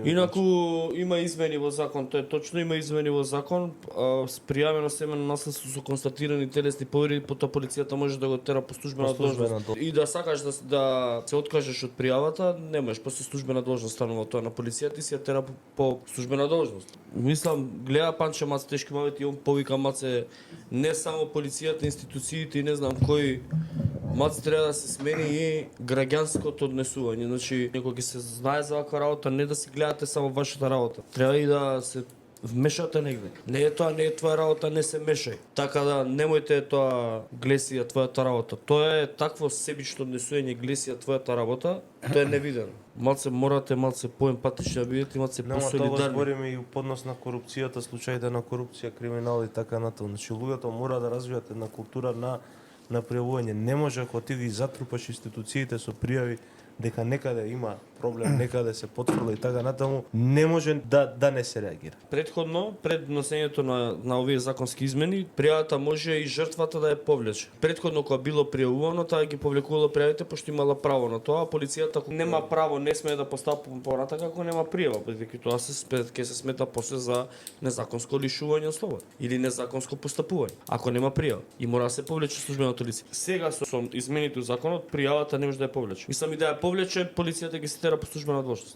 Инаку има измени во закон, тоа е точно, има измени во закон, пријавено семено наследство со констатирани телесни повреди, потоа полицијата може да го тера по службена должност. И да сакаш да се откажеш од пријавата, не можеш, после службена должност станува тоа на полицијата и си ја тера по службена должност. Мислам, гледа Панче Маце тешки моменти, он повика Маце не само полицијата, институциите и не знам кои. Маце треба да се смени и граѓанското однесување. Значи, некој ќе се знае за ваква работа, не да си гледате само вашата работа. Треба и да се вмешате негде. Не е тоа, не е твоја работа, не се мешај. Така да немојте тоа глеси ја твојата работа. Тоа е такво себично однесување глеси ја твојата работа, тоа е невидено. Малце морате малце поемпатични да бидете, малце посолидарни. Тоа збориме и поднос на корупцијата, случаите на корупција, криминал и така натаму. Значи луѓето мора да развијат една култура на пријавување. Не може ако ти ги затрупаш институциите со пријави дека некаде има проблем, некаде се потврди и така натаму, не може да не се реагира. Претходно, пред внесењето на овие законски измени, пријавата може и жртвата да ја повлече. Претходно кога било пријавувано, таа ги повлекувало пријавите пошто имала право на тоа, а полицијата нема право, не смее да постапува понатака ако нема пријава, бидејќи тоа ќе се смета после за незаконско лишување од слобода или незаконско постапување, ако нема пријава и мора да се повлече службеното лице. Сега со измените во законот пријавата не може да ја повлече. Мислам и да ја повлече, полицијата ги се тера по службена должност.